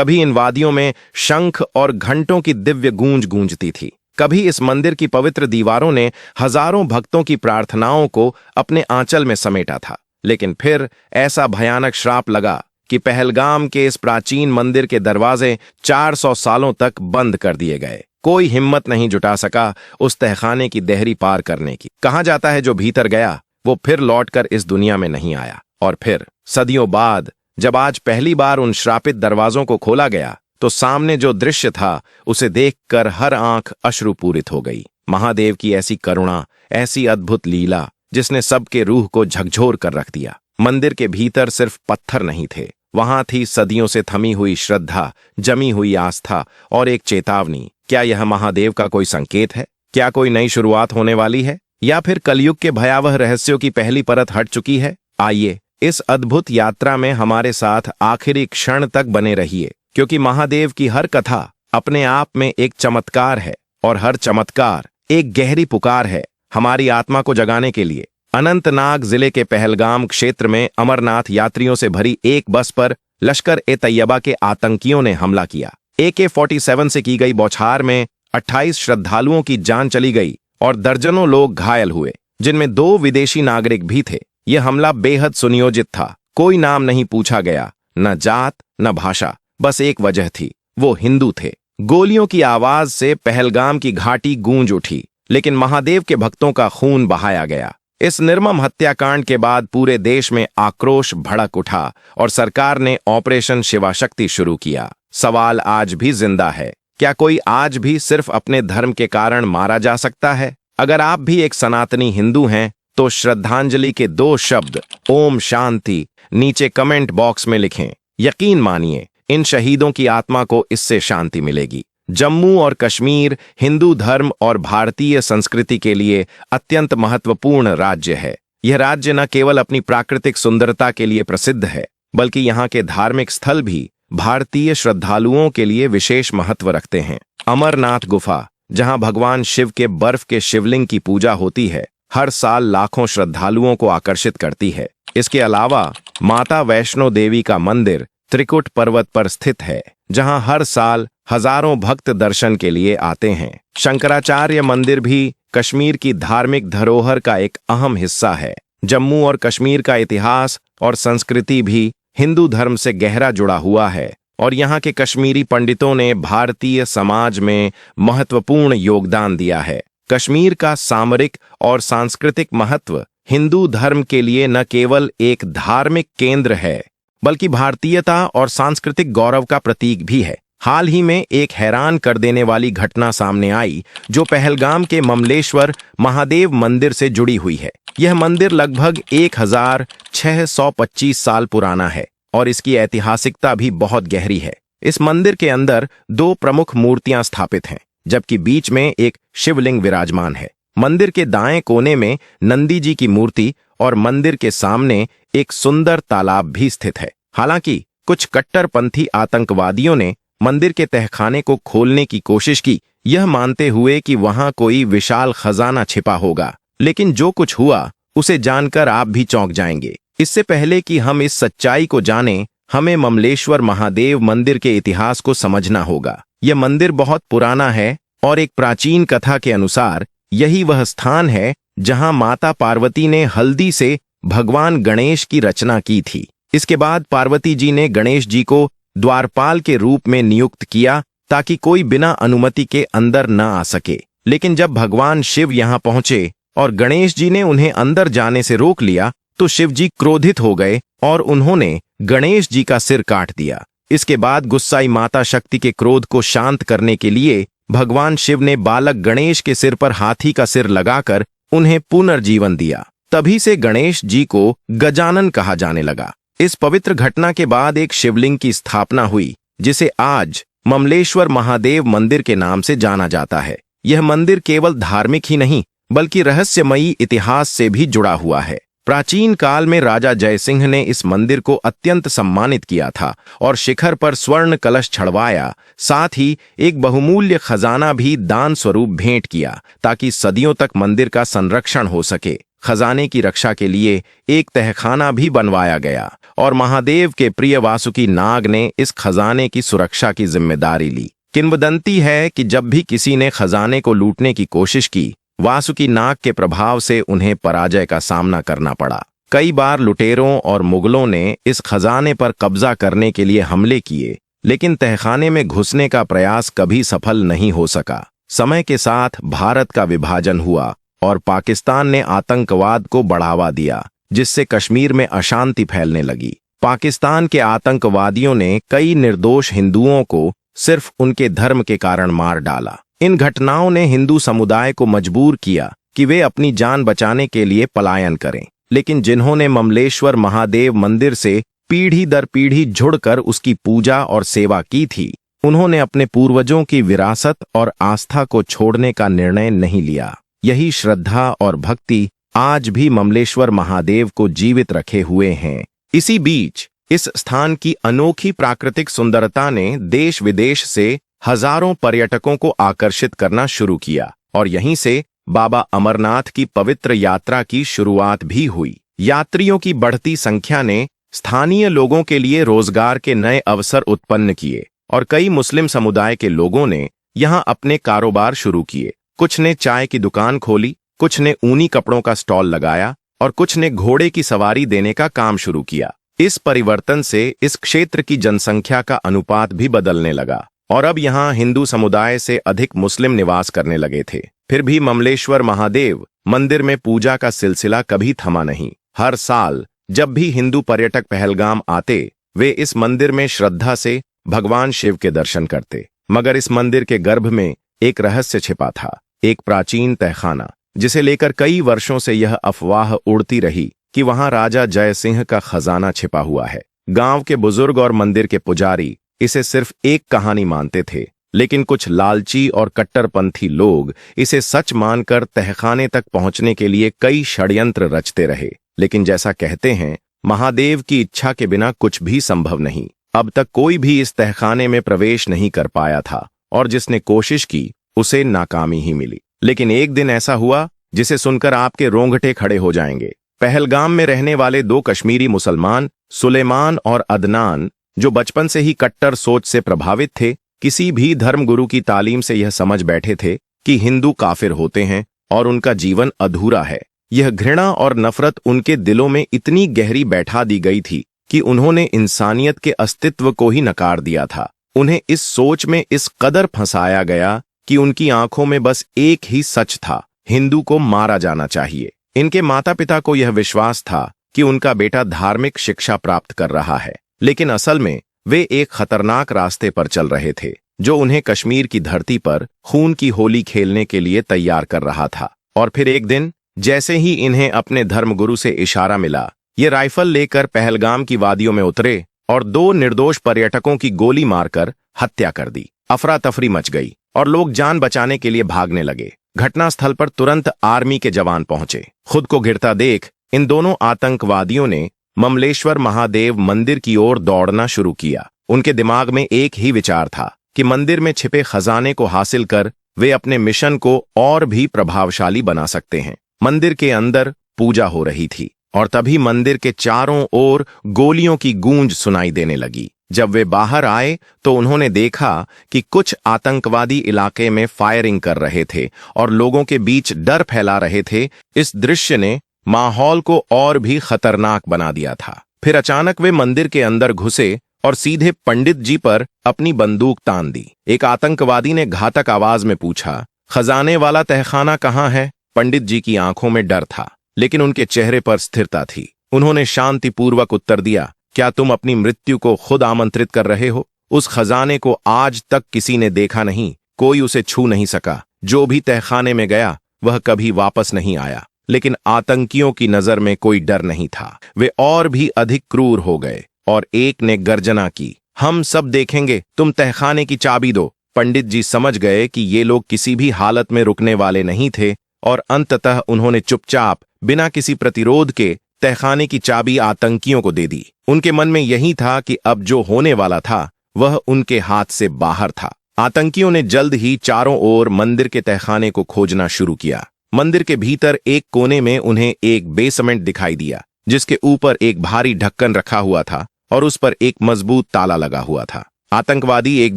कभी इन वादियों में शंख और घंटों की दिव्य गूंज गूंजती थी। कभी इस मंदिर की पवित्र दीवारों ने हजारों भक्तों की प्रार्थनाओं को अपने आंचल में समेटा था। लेकिन फिर ऐसा भयानक श्राप लगा कि पहलगाम के इस प्राचीन मंदिर के दरवाजे 400 सालों तक बंद कर दिए गए। कोई हिम्मत नहीं जुटा सका उस तहखाने की देहरी पार करने की। कहा जाता है जो भीतर गया वो फिर लौटकर इस दुनिया में नहीं आया। और फिर सदियों बाद जब आज पहली बार उन श्रापित दरवाजों को खोला गया तो सामने जो दृश्य था उसे देखकर हर आंख अश्रुपूरित हो गई। महादेव की ऐसी करुणा, ऐसी अद्भुत लीला जिसने सबके रूह को झकझोर कर रख दिया। मंदिर के भीतर सिर्फ पत्थर नहीं थे, वहां थी सदियों से थमी हुई श्रद्धा, जमी हुई आस्था और एक चेतावनी। क्या यह महादेव का कोई संकेत है? क्या कोई नई शुरुआत होने वाली है? या फिर कलयुग के भयावह रहस्यों की पहली परत हट चुकी है? आइए इस अद्भुत यात्रा में हमारे साथ आखिरी क्षण तक बने रहिए, क्योंकि महादेव की हर कथा अपने आप में एक चमत्कार है और हर चमत्कार एक गहरी पुकार है हमारी आत्मा को जगाने के लिए। अनंतनाग जिले के पहलगाम क्षेत्र में अमरनाथ यात्रियों से भरी एक बस पर लश्कर-ए-तैयबा के आतंकियों ने हमला किया। AK-47 से की गई बौछार में 28 श्रद्धालुओं की जान चली गई और दर्जनों लोग घायल हुए, जिनमें 2 विदेशी नागरिक भी थे। यह हमला बेहद सुनियोजित था। कोई नाम नहीं पूछा गया, न जात न भाषा, बस एक वजह थी, वो हिंदू थे। गोलियों की आवाज से पहलगाम की घाटी गूंज उठी, लेकिन महादेव के भक्तों का खून बहाया गया। इस निर्मम हत्याकांड के बाद पूरे देश में आक्रोश भड़क उठा और सरकार ने ऑपरेशन शिवाशक्ति शुरू किया। सवाल आज भी जिंदा है, क्या कोई आज भी सिर्फ अपने धर्म के कारण मारा जा सकता है? अगर आप भी एक सनातनी हिंदू हैं तो श्रद्धांजलि के 2 शब्द ओम शांति नीचे कमेंट बॉक्स में लिखें। यकीन मानिए इन शहीदों की आत्मा को इससे शांति मिलेगी। जम्मू और कश्मीर हिंदू धर्म और भारतीय संस्कृति के लिए अत्यंत महत्वपूर्ण राज्य है। यह राज्य न केवल अपनी प्राकृतिक सुंदरता के लिए प्रसिद्ध है, बल्कि यहाँ के धार्मिक स्थल भी भारतीय श्रद्धालुओं के लिए विशेष महत्व रखते हैं। अमरनाथ गुफा, जहाँ भगवान शिव के बर्फ के शिवलिंग की पूजा होती है, हर साल लाखों श्रद्धालुओं को आकर्षित करती है। इसके अलावा माता वैष्णो देवी का मंदिर त्रिकुट पर्वत पर स्थित है, जहां हर साल हजारों भक्त दर्शन के लिए आते हैं। शंकराचार्य मंदिर भी कश्मीर की धार्मिक धरोहर का एक अहम हिस्सा है। जम्मू और कश्मीर का इतिहास और संस्कृति भी हिंदू धर्म से गहरा जुड़ा हुआ है और यहाँ के कश्मीरी पंडितों ने भारतीय समाज में महत्वपूर्ण योगदान दिया है। कश्मीर का सामरिक और सांस्कृतिक महत्व हिंदू धर्म के लिए न केवल एक धार्मिक केंद्र है, बल्कि भारतीयता और सांस्कृतिक गौरव का प्रतीक भी है। हाल ही में एक हैरान कर देने वाली घटना सामने आई जो पहलगाम के ममलेश्वर महादेव मंदिर से जुड़ी हुई है। यह मंदिर लगभग 1625 साल पुराना है और इसकी ऐतिहासिकता भी बहुत गहरी है। इस मंदिर के अंदर 2 प्रमुख मूर्तियां स्थापित हैं, जबकि बीच में एक शिवलिंग विराजमान है। मंदिर के दाएं कोने में नंदी जी की मूर्ति और मंदिर के सामने एक सुंदर तालाब भी स्थित है। हालांकि कुछ कट्टरपंथी आतंकवादियों ने मंदिर के तहखाने को खोलने की कोशिश की, यह मानते हुए कि वहां कोई विशाल खजाना छिपा होगा। लेकिन जो कुछ हुआ उसे जानकर आप भी चौंक जाएंगे। इससे पहले कि हम इस सच्चाई को जानें, हमें ममलेश्वर महादेव मंदिर के इतिहास को समझना होगा। यह मंदिर बहुत पुराना है और एक प्राचीन कथा के अनुसार यही वह स्थान है जहां माता पार्वती ने हल्दी से भगवान गणेश की रचना की थी। इसके बाद पार्वती जी ने गणेश जी को द्वारपाल के रूप में नियुक्त किया ताकि कोई बिना अनुमति के अंदर न आ सके। लेकिन जब भगवान शिव यहां पहुंचे और गणेश जी ने उन्हें अंदर जाने से रोक लिया तो शिव जी क्रोधित हो गए और उन्होंने गणेश जी का सिर काट दिया। इसके बाद गुस्साई माता शक्ति के क्रोध को शांत करने के लिए भगवान शिव ने बालक गणेश के सिर पर हाथी का सिर लगाकर उन्हें पुनर्जीवन दिया। तभी से गणेश जी को गजानन कहा जाने लगा। इस पवित्र घटना के बाद एक शिवलिंग की स्थापना हुई, जिसे आज ममलेश्वर महादेव मंदिर के नाम से जाना जाता है। यह मंदिर केवल धार्मिक ही नहीं बल्कि रहस्यमयी इतिहास से भी जुड़ा हुआ है। प्राचीन काल में राजा जयसिंह ने इस मंदिर को अत्यंत सम्मानित किया था और शिखर पर स्वर्ण कलश चढ़वाया, साथ ही एक बहुमूल्य खजाना भी दान स्वरूप भेंट किया ताकि सदियों तक मंदिर का संरक्षण हो सके। खजाने की रक्षा के लिए एक तहखाना भी बनवाया गया और महादेव के प्रिय वासुकी नाग ने इस खजाने की सुरक्षा की जिम्मेदारी ली। किंवदंती है कि जब भी किसी ने खजाने को लूटने की कोशिश की, वासुकी नाग के प्रभाव से उन्हें पराजय का सामना करना पड़ा। कई बार लुटेरों और मुगलों ने इस खजाने पर कब्जा करने के लिए हमले किए, लेकिन तहखाने में घुसने का प्रयास कभी सफल नहीं हो सका। समय के साथ भारत का विभाजन हुआ और पाकिस्तान ने आतंकवाद को बढ़ावा दिया, जिससे कश्मीर में अशांति फैलने लगी। पाकिस्तान के आतंकवादियों ने कई निर्दोष हिंदुओं को सिर्फ उनके धर्म के कारण मार डाला। इन घटनाओं ने हिंदू समुदाय को मजबूर किया कि वे अपनी जान बचाने के लिए पलायन करें, लेकिन जिन्होंने ममलेश्वर महादेव मंदिर से पीढ़ी दर पीढ़ी जुड़कर उसकी पूजा और सेवा की थी, उन्होंने अपने पूर्वजों की विरासत और आस्था को छोड़ने का निर्णय नहीं लिया। यही श्रद्धा और भक्ति आज भी ममलेश्वर महादेव को जीवित रखे हुए हैं। इसी बीच इस स्थान की अनोखी प्राकृतिक सुंदरता ने देश विदेश से हजारों पर्यटकों को आकर्षित करना शुरू किया और यहीं से बाबा अमरनाथ की पवित्र यात्रा की शुरुआत भी हुई। यात्रियों की बढ़ती संख्या ने स्थानीय लोगों के लिए रोजगार के नए अवसर उत्पन्न किए और कई मुस्लिम समुदाय के लोगों ने यहां अपने कारोबार शुरू किए। कुछ ने चाय की दुकान खोली, कुछ ने ऊनी कपड़ों का स्टॉल लगाया और कुछ ने घोड़े की सवारी देने का काम शुरू किया। इस परिवर्तन से इस क्षेत्र की जनसंख्या का अनुपात भी बदलने लगा और अब यहाँ हिंदू समुदाय से अधिक मुस्लिम निवास करने लगे थे। फिर भी ममलेश्वर महादेव मंदिर में पूजा का सिलसिला कभी थमा नहीं। हर साल जब भी हिंदू पर्यटक पहलगाम आते, वे इस मंदिर में श्रद्धा से भगवान शिव के दर्शन करते। मगर इस मंदिर के गर्भ में एक रहस्य छिपा था, एक प्राचीन तहखाना, जिसे लेकर कई वर्षों से यह अफवाह उड़ती रही कि वहां राजा जय सिंह का खजाना छिपा हुआ है। गांव के बुजुर्ग और मंदिर के पुजारी इसे सिर्फ एक कहानी मानते थे, लेकिन कुछ लालची और कट्टरपंथी लोग इसे सच मानकर तहखाने तक पहुंचने के लिए कई षड्यंत्र रचते रहे। लेकिन जैसा कहते हैं, महादेव की इच्छा के बिना कुछ भी संभव नहीं। अब तक कोई भी इस तहखाने में प्रवेश नहीं कर पाया था और जिसने कोशिश की उसे नाकामी ही मिली। लेकिन एक दिन ऐसा हुआ जिसे सुनकर आपके रोंगटे खड़े हो जाएंगे। पहलगाम में रहने वाले दो कश्मीरी मुसलमान, सुलेमान और अदनान, जो बचपन से ही कट्टर सोच से प्रभावित थे, किसी भी धर्मगुरु की तालीम से यह समझ बैठे थे कि हिंदू काफिर होते हैं और उनका जीवन अधूरा है। यह घृणा और नफरत उनके दिलों में इतनी गहरी बैठा दी गई थी कि उन्होंने इंसानियत के अस्तित्व को ही नकार दिया था। उन्हें इस सोच में इस कदर फंसाया गया कि उनकी आंखों में बस एक ही सच था, हिंदू को मारा जाना चाहिए। इनके माता पिता को यह विश्वास था कि उनका बेटा धार्मिक शिक्षा प्राप्त कर रहा है, लेकिन असल में वे एक खतरनाक रास्ते पर चल रहे थे, जो उन्हें कश्मीर की धरती पर खून की होली खेलने के लिए तैयार कर रहा था। और फिर एक दिन जैसे ही इन्हें अपने धर्मगुरु से इशारा मिला, ये राइफल लेकर पहलगाम की वादियों में उतरे और दो निर्दोष पर्यटकों की गोली मारकर हत्या कर दी। अफरा तफरी मच गई और लोग जान बचाने के लिए भागने लगे। घटनास्थल पर तुरंत आर्मी के जवान पहुंचे। खुद को गिरता देख इन दोनों आतंकवादियों ने ममलेश्वर महादेव मंदिर की ओर दौड़ना शुरू किया। उनके दिमाग में एक ही विचार था कि मंदिर में छिपे खजाने को हासिल कर वे अपने मिशन को और भी प्रभावशाली बना सकते हैं। मंदिर के अंदर पूजा हो रही थी और तभी मंदिर के चारों ओर गोलियों की गूंज सुनाई देने लगी। जब वे बाहर आए तो उन्होंने देखा कि कुछ आतंकवादी इलाके में फायरिंग कर रहे थे और लोगों के बीच डर फैला रहे थे। इस दृश्य ने माहौल को और भी खतरनाक बना दिया था। फिर अचानक वे मंदिर के अंदर घुसे और सीधे पंडित जी पर अपनी बंदूक तान दी। एक आतंकवादी ने घातक आवाज में पूछा, खजाने वाला तहखाना कहाँ है? पंडित जी की आंखों में डर था, लेकिन उनके चेहरे पर स्थिरता थी। उन्होंने शांतिपूर्वक उत्तर दिया, क्या तुम अपनी मृत्यु को खुद आमंत्रित कर रहे हो? उस खजाने को आज तक किसी ने देखा नहीं, कोई उसे छू नहीं सका। जो भी तहखाने में गया वह कभी वापस नहीं आया। लेकिन आतंकियों की नजर में कोई डर नहीं था। वे और भी अधिक क्रूर हो गए और एक ने गर्जना की, हम सब देखेंगे, तुम तहखाने की चाबी दो। पंडित जी समझ गए कि ये लोग किसी भी हालत में रुकने वाले नहीं थे और अंततः उन्होंने चुपचाप बिना किसी प्रतिरोध के तहखाने की चाबी आतंकियों को दे दी। उनके मन में यही था कि अब जो होने वाला था वह उनके हाथ से बाहर था। आतंकियों ने जल्द ही चारों ओर मंदिर के तहखाने को खोजना शुरू किया। मंदिर के भीतर एक कोने में उन्हें एक बेसमेंट दिखाई दिया, जिसके ऊपर एक भारी ढक्कन रखा हुआ था और उस पर एक मजबूत ताला लगा हुआ था। आतंकवादी एक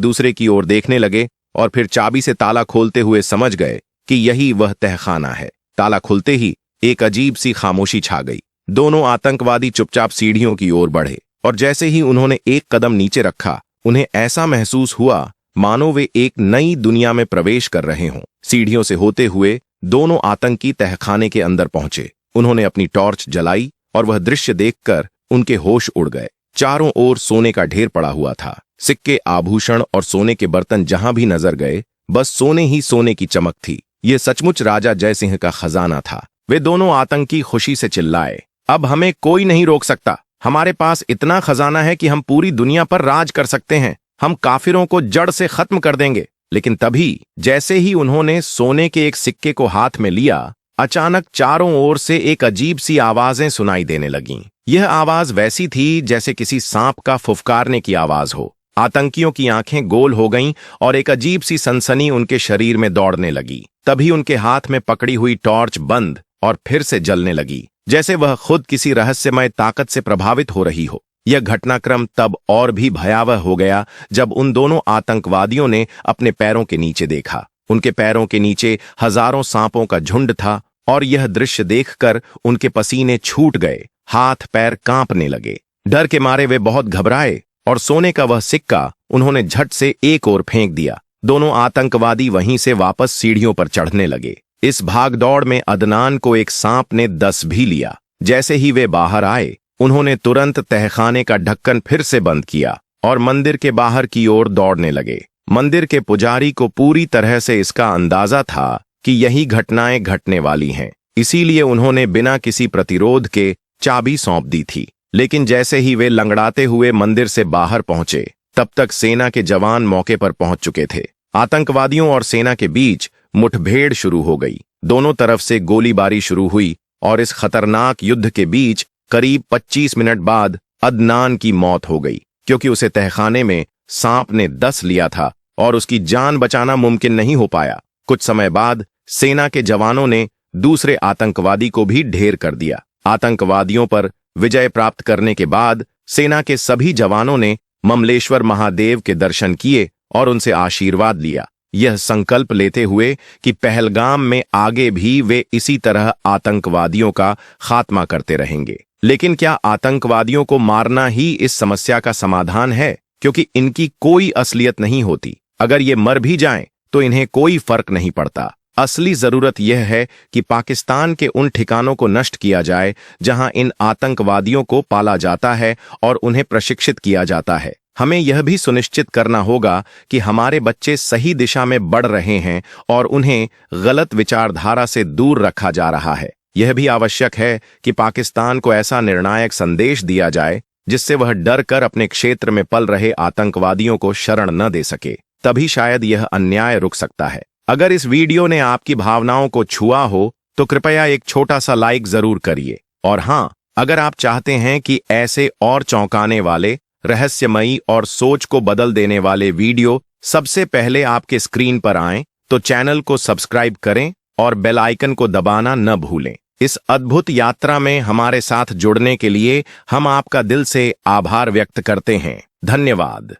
दूसरे की ओर देखने लगे और फिर चाबी से ताला खोलते हुए समझ गए कि यही वह तहखाना है। ताला खुलते ही एक अजीब सी खामोशी छा गई। दोनों आतंकवादी चुपचाप सीढ़ियों की ओर बढ़े और जैसे ही उन्होंने एक कदम नीचे रखा, उन्हें ऐसा महसूस हुआ मानो वे एक नई दुनिया में प्रवेश कर रहे हों। सीढ़ियों से होते हुए दोनों आतंकी तहखाने के अंदर पहुंचे। उन्होंने अपनी टॉर्च जलाई और वह दृश्य देखकर उनके होश उड़ गए। चारों ओर सोने का ढेर पड़ा हुआ था। सिक्के, आभूषण और सोने के बर्तन जहां भी नजर गए, बस सोने ही सोने की चमक थी। ये सचमुच राजा जयसिंह का खजाना था। वे दोनों आतंकी खुशी से चिल्लाए, अब हमें कोई नहीं रोक सकता। हमारे पास इतना खजाना है कि हम पूरी दुनिया पर राज कर सकते हैं। हम काफिरों को जड़ से खत्म कर देंगे। लेकिन तभी जैसे ही उन्होंने सोने के एक सिक्के को हाथ में लिया, अचानक चारों ओर से एक अजीब सी आवाजें सुनाई देने लगीं। यह आवाज वैसी थी जैसे किसी सांप का फुफकारने की आवाज हो। आतंकियों की आंखें गोल हो गईं और एक अजीब सी सनसनी उनके शरीर में दौड़ने लगी। तभी उनके हाथ में पकड़ी हुई टॉर्च बंद और फिर से जलने लगी, जैसे वह खुद किसी रहस्यमय ताकत से प्रभावित हो रही हो। यह घटनाक्रम तब और भी भयावह हो गया जब उन दोनों आतंकवादियों ने अपने पैरों के नीचे देखा। उनके पैरों के नीचे हजारों सांपों का झुंड था और यह दृश्य देखकर उनके पसीने छूट गए, हाथ पैर कांपने लगे। डर के मारे वे बहुत घबराए और सोने का वह सिक्का उन्होंने झट से एक ओर फेंक दिया। दोनों आतंकवादी वहीं से वापस सीढ़ियों पर चढ़ने लगे। इस भागदौड़ में अदनान को एक सांप ने दस भी लिया। जैसे ही वे बाहर आए, उन्होंने तुरंत तहखाने का ढक्कन फिर से बंद किया और मंदिर के बाहर की ओर दौड़ने लगे। मंदिर के पुजारी को पूरी तरह से इसका अंदाजा था कि यही घटनाएं घटने वाली हैं, इसीलिए उन्होंने बिना किसी प्रतिरोध के चाबी सौंप दी थी। लेकिन जैसे ही वे लंगड़ाते हुए मंदिर से बाहर पहुंचे, तब तक सेना के जवान मौके पर पहुंच चुके थे। आतंकवादियों और सेना के बीच मुठभेड़ शुरू हो गई। दोनों तरफ से गोलीबारी शुरू हुई और इस खतरनाक युद्ध के बीच करीब 25 मिनट बाद अदनान की मौत हो गई, क्योंकि उसे तहखाने में सांप ने दस लिया था और उसकी जान बचाना मुमकिन नहीं हो पाया। कुछ समय बाद सेना के जवानों ने दूसरे आतंकवादी को भी ढेर कर दिया। आतंकवादियों पर विजय प्राप्त करने के बाद सेना के सभी जवानों ने ममलेश्वर महादेव के दर्शन किए और उनसे आशीर्वाद लिया, यह संकल्प लेते हुए कि पहलगाम में आगे भी वे इसी तरह आतंकवादियों का खात्मा करते रहेंगे। लेकिन क्या आतंकवादियों को मारना ही इस समस्या का समाधान है? क्योंकि इनकी कोई असलियत नहीं होती। अगर ये मर भी जाएं तो इन्हें कोई फर्क नहीं पड़ता। असली जरूरत यह है कि पाकिस्तान के उन ठिकानों को नष्ट किया जाए जहां इन आतंकवादियों को पाला जाता है और उन्हें प्रशिक्षित किया जाता है। हमें यह भी सुनिश्चित करना होगा कि हमारे बच्चे सही दिशा में बढ़ रहे हैं और उन्हें गलत विचारधारा से दूर रखा जा रहा है। यह भी आवश्यक है कि पाकिस्तान को ऐसा निर्णायक संदेश दिया जाए जिससे वह डर कर अपने क्षेत्र में पल रहे आतंकवादियों को शरण न दे सके। तभी शायद यह अन्याय रुक सकता है। अगर इस वीडियो ने आपकी भावनाओं को छुआ हो तो कृपया एक छोटा सा लाइक जरूर करिए। और हाँ, अगर आप चाहते हैं कि ऐसे और चौंकाने वाले, रहस्यमयी और सोच को बदल देने वाले वीडियो सबसे पहले आपके स्क्रीन पर आएं, तो चैनल को सब्सक्राइब करें और बेल आइकन को दबाना न भूलें। इस अद्भुत यात्रा में हमारे साथ जुड़ने के लिए हम आपका दिल से आभार व्यक्त करते हैं। धन्यवाद।